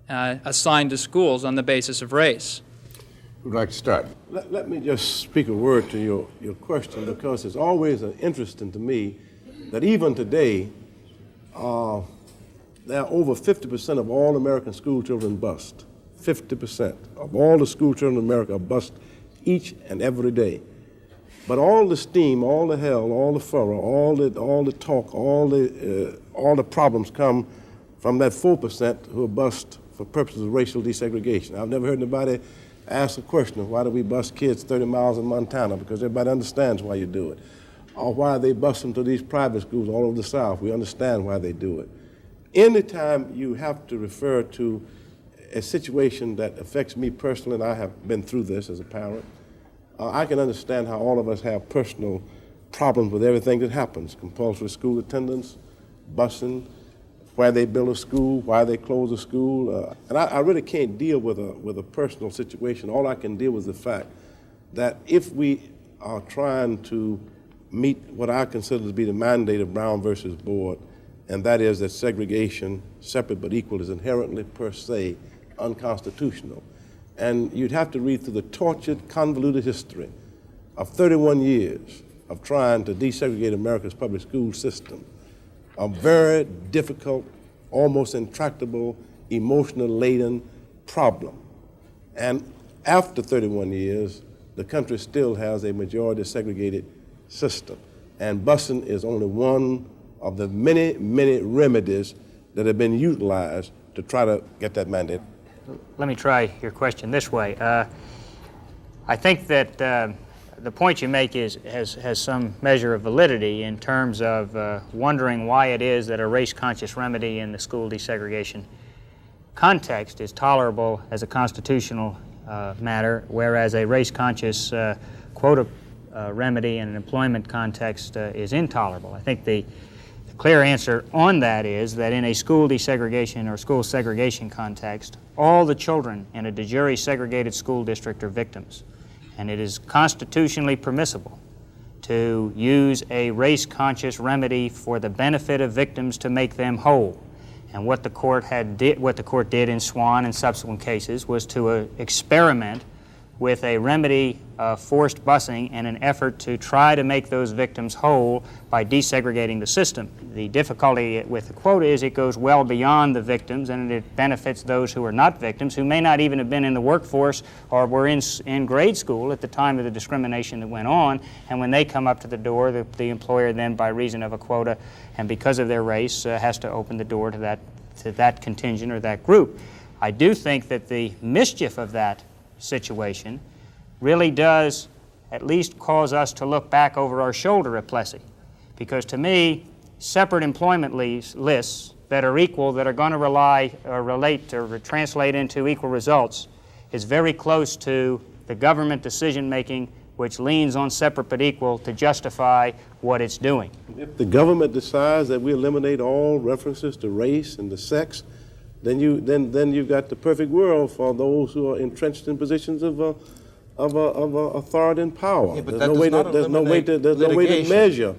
[SPEAKER 8] assigned to schools on the basis of race?
[SPEAKER 2] Who'd like to start?
[SPEAKER 4] Let me just speak a word to your question, because it's always interesting to me that even today, there are over 50% of all American school children bused. 50% of all the school children in America are bused each and every day. But all the steam, all the hell, all the furor, all the talk, all the problems come from that 4% who are bused for purposes of racial desegregation. I've never heard anybody ask a question of why do we bus kids 30 miles in Montana, because everybody understands why you do it. Or why they bus them to these private schools all over the South. We understand why they do it. Anytime you have to refer to a situation that affects me personally, and I have been through this as a parent, I can understand how all of us have personal problems with everything that happens. Compulsory school attendance, busing, why they build a school, why they close a school. And I really can't deal with a personal situation. All I can deal with is the fact that if we are trying to meet what I consider to be the mandate of Brown versus Board, and that is that segregation, separate but equal, is inherently per se unconstitutional. And you'd have to read through the tortured, convoluted history of 31 years of trying to desegregate America's public school system, a very difficult, almost intractable, emotional-laden problem. And after 31 years, the country still has a majority segregated system. And busing is only one of the many, many remedies that have been utilized to try to get that mandate.
[SPEAKER 3] Let me try your question this way. I think that the point you make has some measure of validity in terms of wondering why it is that a race-conscious remedy in the school desegregation context is tolerable as a constitutional matter, whereas a race-conscious quota remedy in an employment context is intolerable. I think the clear answer on that is that in a school desegregation or school segregation context, all the children in a de jure segregated school district are victims, and it is constitutionally permissible to use a race-conscious remedy for the benefit of victims to make them whole. And what the court did in Swan and subsequent cases was to experiment with a remedy of forced busing in an effort to try to make those victims whole by desegregating the system. The difficulty with the quota is it goes well beyond the victims, and it benefits those who are not victims, who may not even have been in the workforce or were in grade school at the time of the discrimination that went on. And when they come up to the door, the employer then, by reason of a quota and because of their race, has to open the door to that contingent or that group. I do think that the mischief of that situation really does at least cause us to look back over our shoulder at Plessy. Because to me, separate employment lists that are equal, that are going to rely or relate or translate into equal results, is very close to the government decision-making which leans on separate but equal to justify what it's doing.
[SPEAKER 4] If the government decides that we eliminate all references to race and to sex, then you've got the perfect world for those who are entrenched in positions of authority and power.
[SPEAKER 5] Yeah, but
[SPEAKER 4] there's no way to measure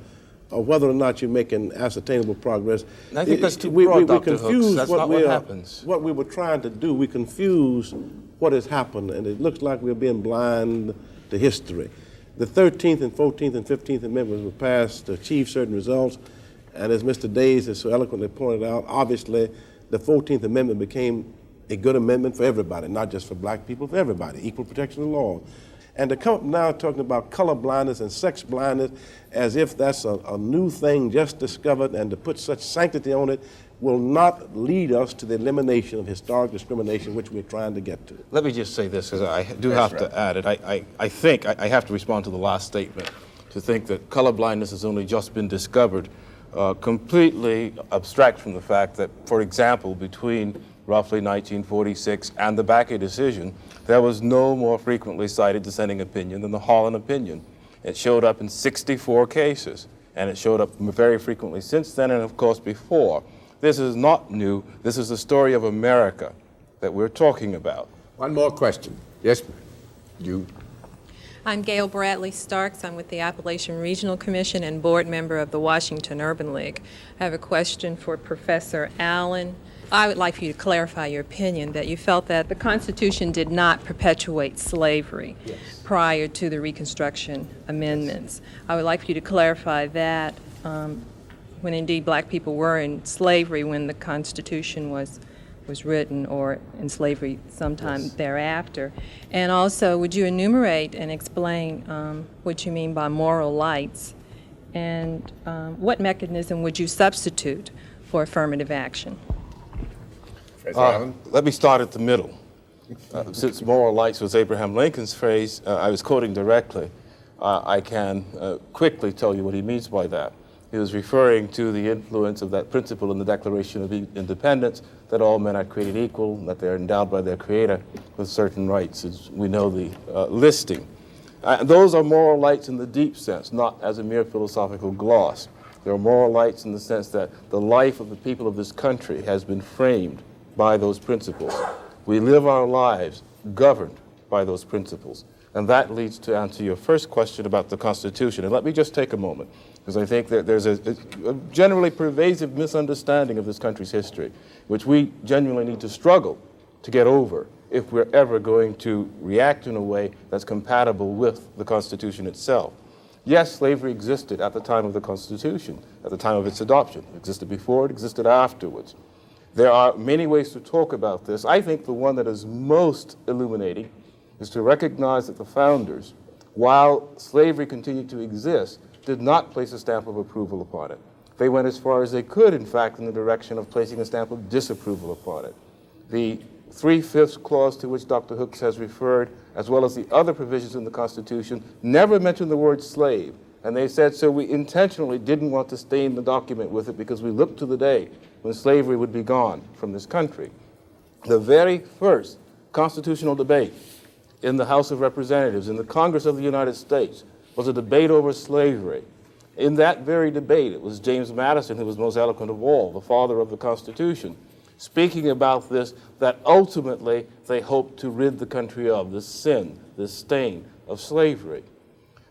[SPEAKER 4] whether or not you're making ascertainable progress.
[SPEAKER 5] And I think that's too broad, Dr. Hooks. That's not what happens.
[SPEAKER 4] What we were trying to do, we confuse what has happened, and it looks like we're being blind to history. The 13th and 14th and 15th Amendments were passed to achieve certain results, and as Mr. Days has so eloquently pointed out, obviously the 14th Amendment became a good amendment for everybody, not just for black people, for everybody, equal protection of law. And to come up now talking about color blindness and sex blindness as if that's a new thing just discovered, and to put such sanctity on it will not lead us to the elimination of historic discrimination, which we're trying to get to.
[SPEAKER 5] Let me just say this, because I do have to add it. I think I have to respond to the last statement, to think that color blindness has only just been discovered, completely abstract from the fact that, for example, between roughly 1946 and the Bakke decision, there was no more frequently cited dissenting opinion than the Holland opinion. It showed up in 64 cases, and it showed up very frequently since then and, of course, before. This is not new. This is the story of America that we're talking about.
[SPEAKER 2] One more question. Yes, you.
[SPEAKER 9] I'm Gail Bradley Starks. I'm with the Appalachian Regional Commission and board member of the Washington Urban League. I have a question for Professor Allen. I would like for you to clarify your opinion that you felt that the Constitution did not perpetuate slavery prior to the Reconstruction Amendments. I would like for you to clarify that when indeed black people were in slavery when the Constitution was written, or in slavery sometime thereafter. And also, would you enumerate and explain what you mean by moral lights, and what mechanism would you substitute for affirmative action?
[SPEAKER 5] Let me start at the middle. Since moral lights was Abraham Lincoln's phrase, I was quoting directly. I can quickly tell you what he means by that. He was referring to the influence of that principle in the Declaration of Independence, that all men are created equal, and that they are endowed by their Creator with certain rights, as we know the listing. Those are moral lights in the deep sense, not as a mere philosophical gloss. There are moral lights in the sense that the life of the people of this country has been framed by those principles. We live our lives governed by those principles. And that leads to answer your first question about the Constitution. And let me just take a moment, because I think that there's a generally pervasive misunderstanding of this country's history, which we genuinely need to struggle to get over if we're ever going to react in a way that's compatible with the Constitution itself. Yes, slavery existed at the time of the Constitution, at the time of its adoption. It existed before, it existed afterwards. There are many ways to talk about this. I think the one that is most illuminating is to recognize that the founders, while slavery continued to exist, did not place a stamp of approval upon it. They went as far as they could, in fact, in the direction of placing a stamp of disapproval upon it. The 3/5 clause to which Dr. Hooks has referred, as well as the other provisions in the Constitution, never mentioned the word slave. And they said, so we intentionally didn't want to stain the document with it because we looked to the day when slavery would be gone from this country. The very first constitutional debate in the House of Representatives, in the Congress of the United States, was a debate over slavery. In that very debate, it was James Madison who was most eloquent of all, the father of the Constitution, speaking about this, that ultimately they hoped to rid the country of this sin, this stain of slavery.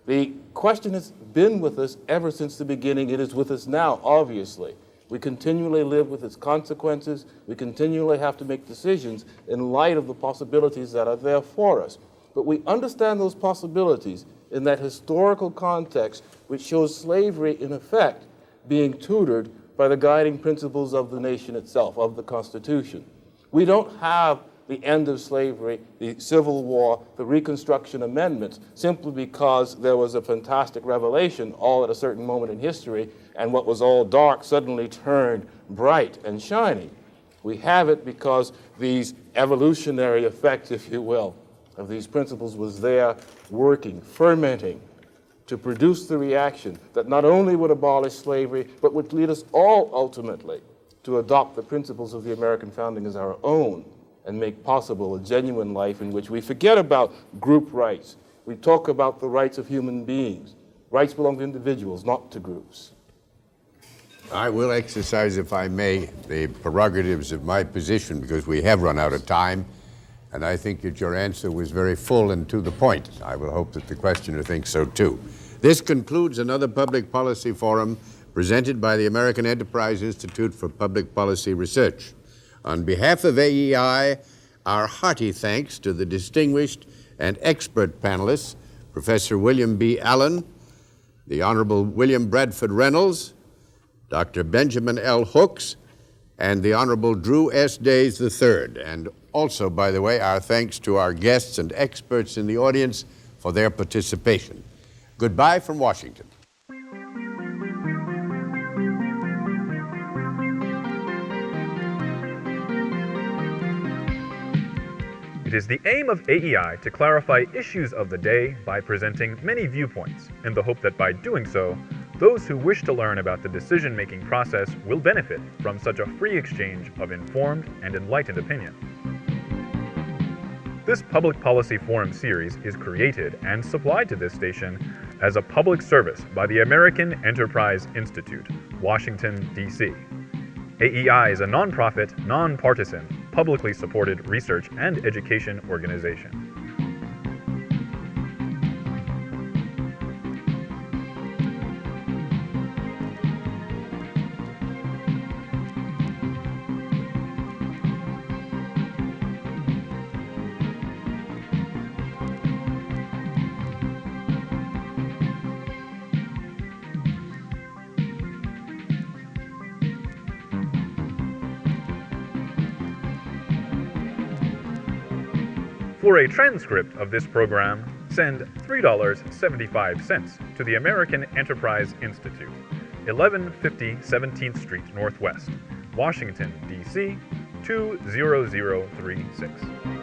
[SPEAKER 5] The question has been with us ever since the beginning. It is with us now, obviously. We continually live with its consequences. We continually have to make decisions in light of the possibilities that are there for us. But we understand those possibilities in that historical context which shows slavery, in effect, being tutored by the guiding principles of the nation itself, of the Constitution. We don't have the end of slavery, the Civil War, the Reconstruction Amendments, simply because there was a fantastic revelation all at a certain moment in history, and what was all dark suddenly turned bright and shiny. We have it because these evolutionary effects, if you will, of these principles was there working, fermenting, to produce the reaction that not only would abolish slavery, but would lead us all ultimately to adopt the principles of the American founding as our own and make possible a genuine life in which we forget about group rights. We talk about the rights of human beings. Rights belong to individuals, not to groups.
[SPEAKER 2] I will exercise, if I may, the prerogatives of my position because we have run out of time, and I think that your answer was very full and to the point. I will hope that the questioner thinks so too. This concludes another Public Policy Forum presented by the American Enterprise Institute for Public Policy Research. On behalf of AEI, our hearty thanks to the distinguished and expert panelists, Professor William B. Allen, the Honorable William Bradford Reynolds, Dr. Benjamin L. Hooks, and the Honorable Drew S. Days III. And also, by the way, our thanks to our guests and experts in the audience for their participation. Goodbye from Washington.
[SPEAKER 10] It is the aim of AEI to clarify issues of the day by presenting many viewpoints, in the hope that by doing so, those who wish to learn about the decision-making process will benefit from such a free exchange of informed and enlightened opinion. This Public Policy Forum series is created and supplied to this station as a public service by the American Enterprise Institute, Washington, D.C. AEI is a nonprofit, nonpartisan, publicly supported research and education organization. For a transcript of this program, send $3.75 to the American Enterprise Institute, 1150 17th Street Northwest, Washington, D.C. 20036.